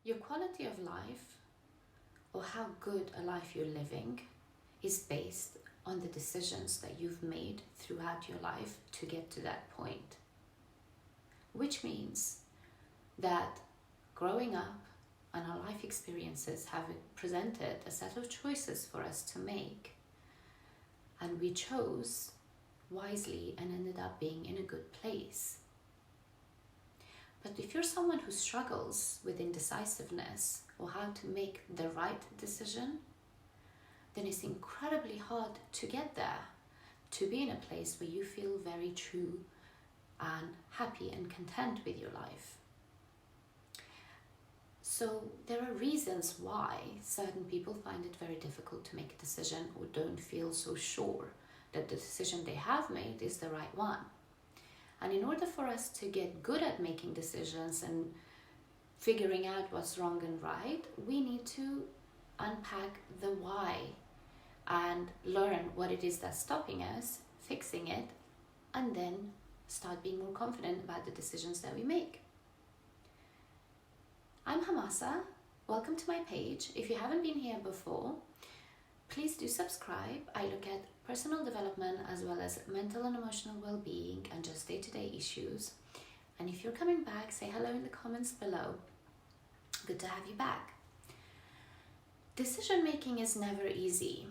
Your quality of life, or how good a life you're living, is based on the decisions that you've made throughout your life to get to that point. Which means that growing up and our life experiences have presented a set of choices for us to make. And we chose wisely and ended up being in a good place. But if you're someone who struggles with indecisiveness or how to make the right decision, then it's incredibly hard to get there, to be in a place where you feel very true and happy and content with your life. So there are reasons why certain people find it very difficult to make a decision or don't feel so sure that the decision they have made is the right one. And in order for us to get good at making decisions and figuring out what's wrong and right, we need to unpack the why and learn what it is that's stopping us, fixing it, and then start being more confident about the decisions that we make. I'm Hamasa. Welcome to my page. If you haven't been here before, please do subscribe. I look at personal development as well as mental and emotional well-being and just day-to-day issues. And if you're coming back, say hello in the comments below. Good to have you back. Decision making is never easy.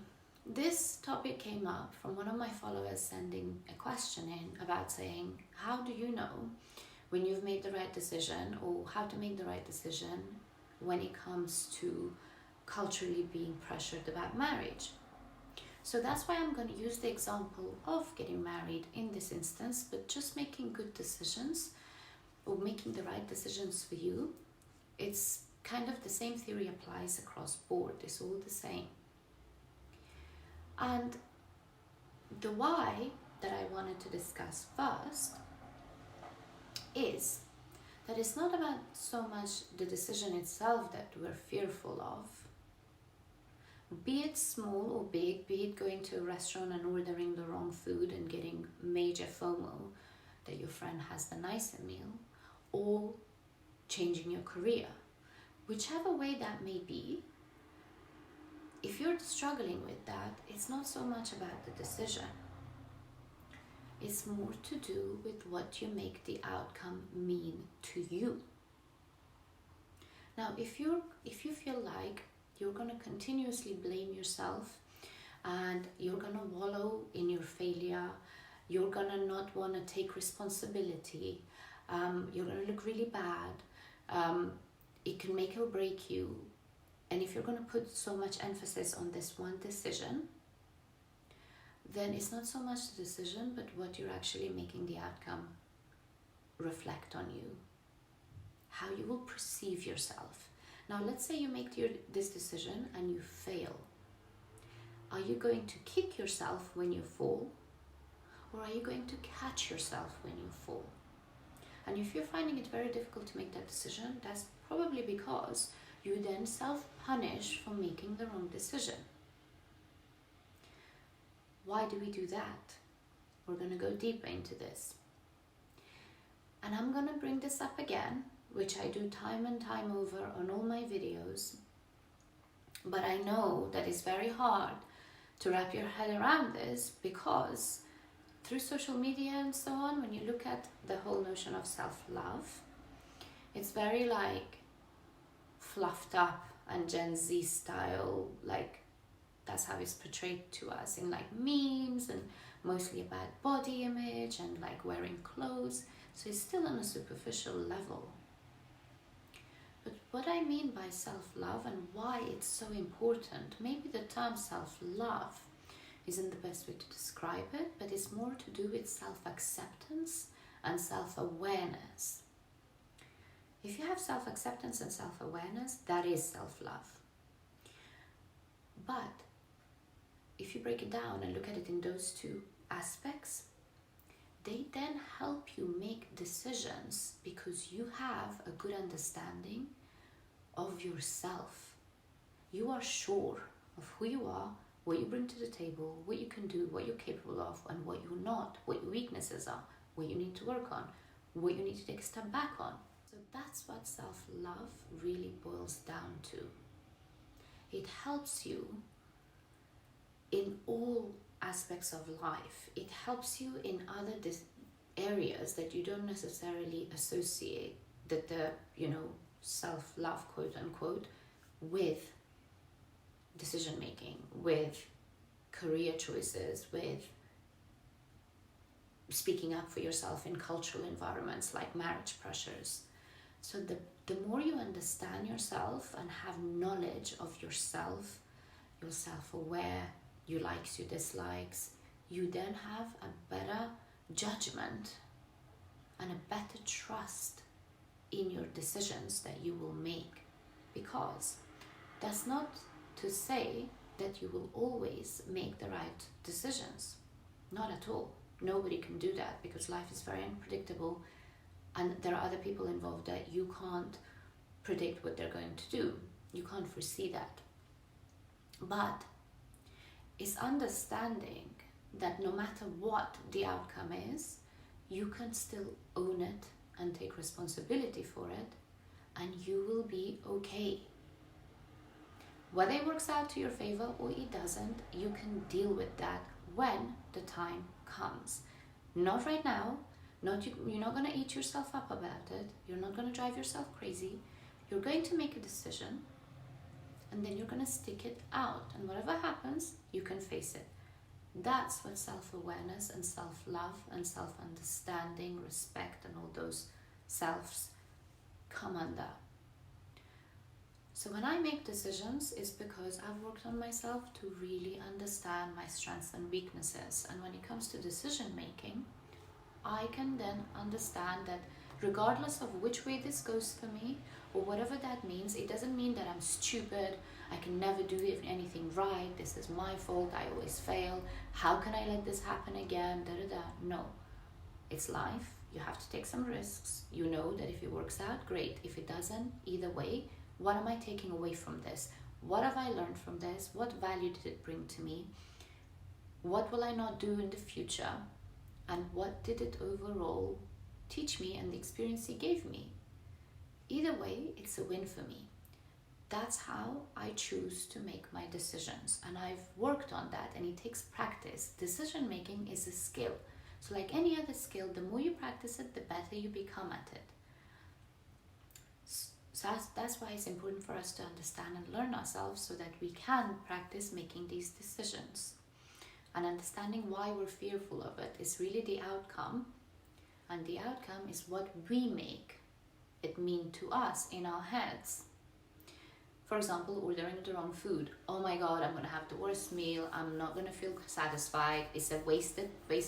This topic came up from one of my followers sending a question in about saying, how do you know when you've made the right decision, or how to make the right decision when it comes to culturally being pressured about marriage? So that's why I'm going to use the example of getting married in this instance, but just making good decisions or making the right decisions for you. It's kind of the same theory applies across board. It's all the same. And the why that I wanted to discuss first is that it's not about so much the decision itself that we're fearful of. Be it small or big, be it going to a restaurant and ordering the wrong food and getting major FOMO that your friend has the nicer meal, or changing your career. Whichever way that may be, if you're struggling with that, it's not so much about the decision. It's more to do with what you make the outcome mean to you. Now, if you feel like you're going to continuously blame yourself and you're going to wallow in your failure, you're going to not want to take responsibility, you're going to look really bad, it can make or break you. And if you're going to put so much emphasis on this one decision, then it's not so much the decision, but what you're actually making the outcome reflect on you, how you will perceive yourself. Now, let's say you make this decision and you fail. Are you going to kick yourself when you fall? Or are you going to catch yourself when you fall? And if you're finding it very difficult to make that decision, that's probably because you then self-punish for making the wrong decision. Why do we do that? We're going to go deeper into this. And I'm going to bring this up again, which I do time and time over on all my videos. But I know that it's very hard to wrap your head around this, because through social media and so on, when you look at the whole notion of self-love, it's very like fluffed up and Gen Z style, like that's how it's portrayed to us in like memes, and mostly about body image and like wearing clothes. So it's still on a superficial level. But what I mean by self-love and why it's so important, maybe the term self-love isn't the best way to describe it, but it's more to do with self-acceptance and self-awareness. If you have self-acceptance and self-awareness, that is self-love. But if you break it down and look at it in those two aspects, they then help you make decisions because you have a good understanding of yourself. You are sure of who you are, what you bring to the table, what you can do, what you're capable of, and what you're not, what your weaknesses are, what you need to work on, what you need to take a step back on. So that's what self-love really boils down to. It helps you in all aspects of life. It helps you in other areas that you don't necessarily associate the self-love, quote unquote, with decision making, with career choices, with speaking up for yourself in cultural environments like marriage pressures. So the more you understand yourself and have knowledge of yourself, you're self-aware, your likes, your dislikes, you then have a better judgment and a better trust in your decisions that you will make. Because that's not to say that you will always make the right decisions. Not at all. Nobody can do that because life is very unpredictable and there are other people involved that you can't predict what they're going to do. You can't foresee that. But it's understanding that no matter what the outcome is, you can still own it and take responsibility for it, and you will be okay. Whether it works out to your favor or it doesn't, you can deal with that when the time comes. Not right now. You're not going to eat yourself up about it. You're not going to drive yourself crazy. You're going to make a decision, and then you're going to stick it out. And whatever happens, you can face it. That's what self-awareness and self-love and self-understanding, respect, and all those selves come under. So when I make decisions, it's because I've worked on myself to really understand my strengths and weaknesses. And when it comes to decision making, I can then understand that regardless of which way this goes for me, or whatever that means, it doesn't mean that I'm stupid, I can never do anything right, this is my fault, I always fail, how can I let this happen again, No, it's life, you have to take some risks. You know that if it works out, great. If it doesn't, either way, what am I taking away from this? What have I learned from this? What value did it bring to me? What will I not do in the future? And what did it overall teach me and the experience it gave me? Either way, it's a win for me. That's how I choose to make my decisions. And I've worked on that, and it takes practice. Decision making is a skill. So like any other skill, the more you practice it, the better you become at it. So that's why it's important for us to understand and learn ourselves so that we can practice making these decisions. And understanding why we're fearful of it is really the outcome. And the outcome is what we make it mean to us in our heads. For example, ordering the wrong food. Oh my God, I'm going to have the worst meal. I'm not going to feel satisfied. It's a waste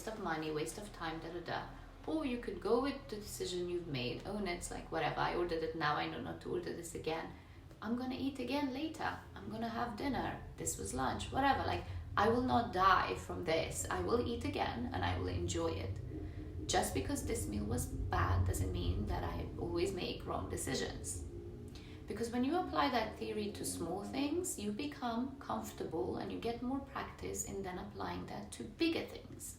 of money, waste of time, Or you could go with the decision you've made. Oh, and it's like, whatever, I ordered it now, I know not to order this again. I'm going to eat again later. I'm going to have dinner. This was lunch, whatever. Like, I will not die from this. I will eat again and I will enjoy it. Just because this meal was bad doesn't mean that I always make wrong decisions. Because when you apply that theory to small things, you become comfortable and you get more practice in then applying that to bigger things.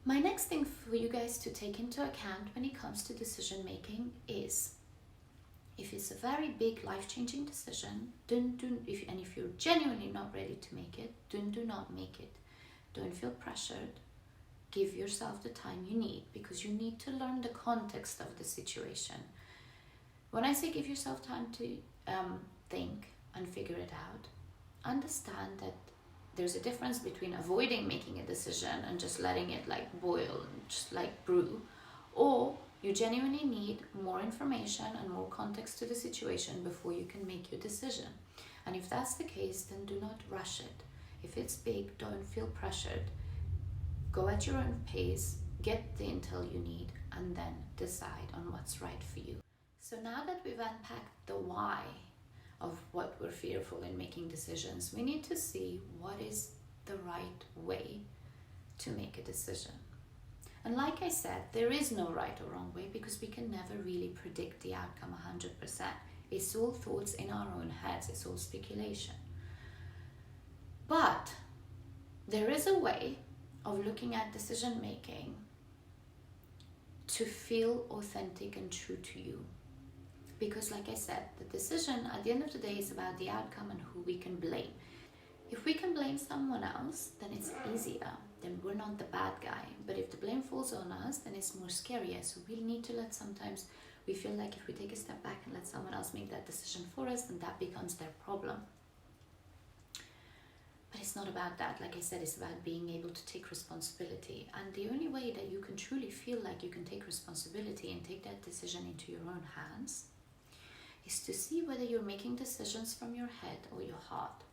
My next thing for you guys to take into account when it comes to decision making is, if it's a very big life-changing decision, if you're genuinely not ready to make it, do not make it. Don't feel pressured. Give yourself the time you need, because you need to learn the context of the situation. When I say give yourself time to think and figure it out, understand that there's a difference between avoiding making a decision and just letting it like boil and just like brew, or you genuinely need more information and more context to the situation before you can make your decision. And if that's the case, then do not rush it. If it's big, don't feel pressured. Go at your own pace, get the intel you need, and then decide on what's right for you. So now that we've unpacked the why of what we're fearful in making decisions, we need to see what is the right way to make a decision. And like I said, there is no right or wrong way, because we can never really predict the outcome 100%. It's all thoughts in our own heads, it's all speculation. But there is a way of looking at decision making to feel authentic and true to you. Because like I said, the decision at the end of the day is about the outcome and who we can blame. If we can blame someone else, then it's easier. Then we're not the bad guy. But if the blame falls on us, then it's more scarier. So we need to sometimes we feel like if we take a step back and let someone else make that decision for us, then that becomes their problem. But it's not about that. Like I said, it's about being able to take responsibility. And the only way that you can truly feel like you can take responsibility and take that decision into your own hands is to see whether you're making decisions from your head or your heart.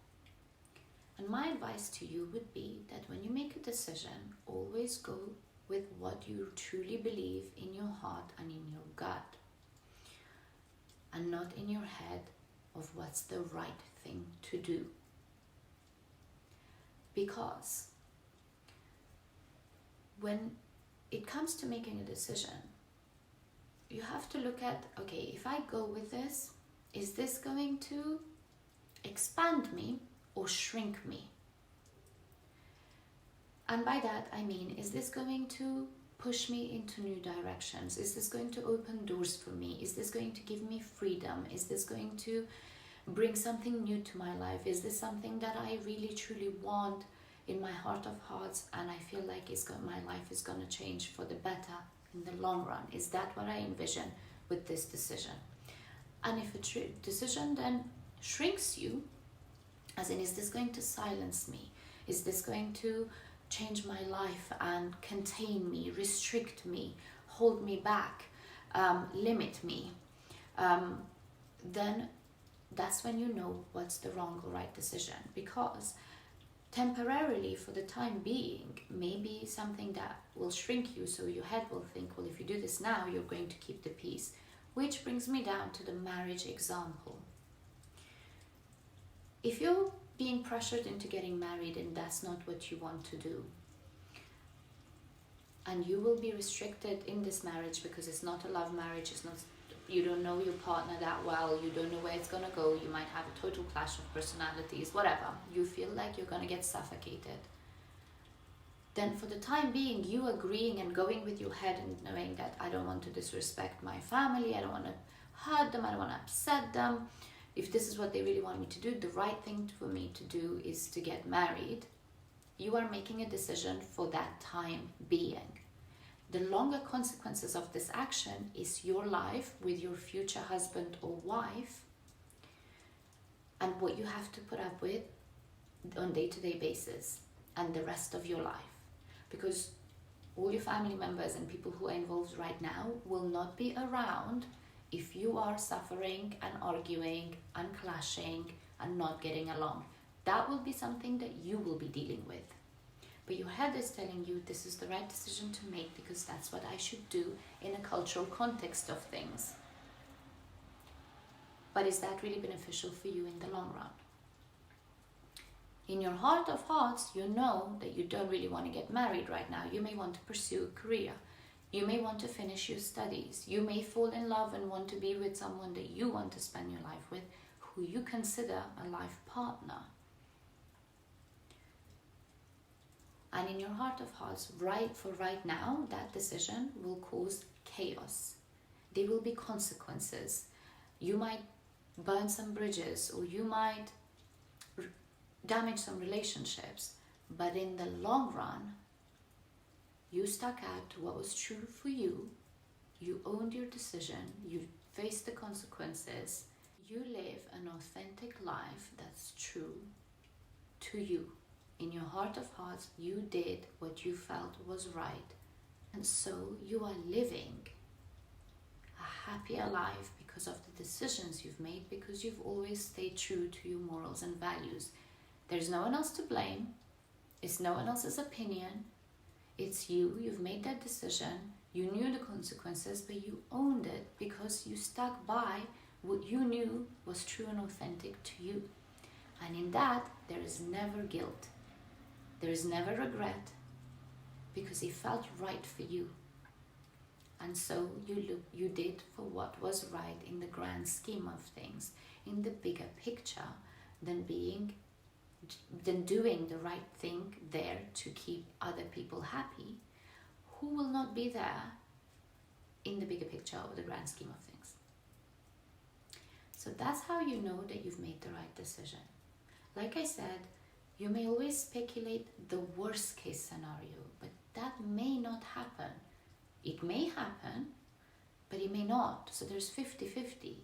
And my advice to you would be that when you make a decision, always go with what you truly believe in your heart and in your gut, and not in your head of what's the right thing to do. Because when it comes to making a decision, you have to look at, okay, if I go with this, is this going to expand me or shrink me? And by that I mean, is this going to push me into new directions? Is this going to open doors for me? Is this going to give me freedom? Is this going to bring something new to my life? Is this something that I really truly want in my heart of hearts, and I feel like my life is going to change for the better in the long run? Is that what I envision with this decision? And if a decision then shrinks you, as in, is this going to silence me? Is this going to change my life and contain me, restrict me, hold me back, limit me? Then that's when you know what's the wrong or right decision. Because temporarily, for the time being, maybe something that will shrink you, so your head will think, well, if you do this now, you're going to keep the peace. Which brings me down to the marriage example. If you're being pressured into getting married and that's not what you want to do, and you will be restricted in this marriage because it's not a love marriage, it's not, you don't know your partner that well, you don't know where it's going to go, you might have a total clash of personalities, whatever, you feel like you're going to get suffocated, then for the time being, you agreeing and going with your head and knowing that I don't want to disrespect my family, I don't want to hurt them, I don't want to upset them, if this is what they really want me to do, the right thing for me to do is to get married, you are making a decision for that time being. The longer consequences of this action is your life with your future husband or wife, and what you have to put up with on a day-to-day basis and the rest of your life. Because all your family members and people who are involved right now will not be around if you are suffering and arguing and clashing and not getting along. That will be something that you will be dealing with. But your head is telling you this is the right decision to make because that's what I should do in a cultural context of things. But is that really beneficial for you in the long run? In your heart of hearts, you know that you don't really want to get married right now. You may want to pursue a career. You may want to finish your studies. You may fall in love and want to be with someone that you want to spend your life with, who you consider a life partner. And in your heart of hearts, right now, that decision will cause chaos. There will be consequences. You might burn some bridges, or you might damage some relationships. But in the long run, you stuck out to what was true for you. You owned your decision. You faced the consequences. You live an authentic life that's true to you. In your heart of hearts, you did what you felt was right. And so you are living a happier life because of the decisions you've made, because you've always stayed true to your morals and values. There's no one else to blame. It's no one else's opinion. It's you. You've made that decision. You knew the consequences, but you owned it because you stuck by what you knew was true and authentic to you. And in that, there is never guilt. There is never regret, because it felt right for you. And so you did for what was right in the grand scheme of things, in the bigger picture, than doing the right thing there to keep other people happy, who will not be there in the bigger picture or the grand scheme of things. So that's how you know that you've made the right decision. Like I said, you may always speculate the worst case scenario, but that may not happen. It may happen, but it may not. So there's 50-50.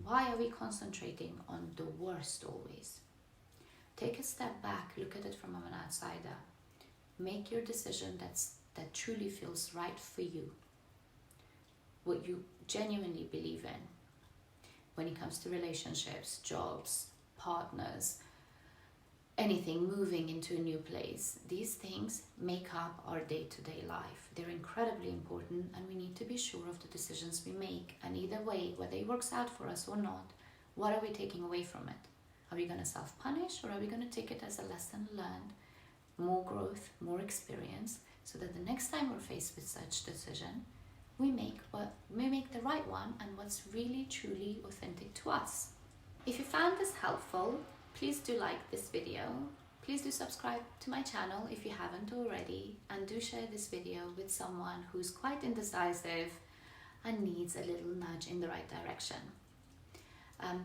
Why are we concentrating on the worst always? Take a step back, look at it from an outsider. Make your decision that truly feels right for you. What you genuinely believe in when it comes to relationships, jobs, partners, anything, moving into a new place. These things make up our day-to-day life. They're incredibly important, and we need to be sure of the decisions we make. And either way, whether it works out for us or not, what are we taking away from it? Are we going to self-punish, or are we going to take it as a lesson learned, more growth, more experience, so that the next time we're faced with such decision, we make the right one and what's really truly authentic to us. If you found this helpful, please do like this video. Please do subscribe to my channel if you haven't already, and do share this video with someone who's quite indecisive and needs a little nudge in the right direction.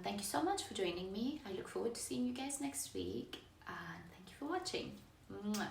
Thank you so much for joining me. I look forward to seeing you guys next week, and thank you for watching. Mwah.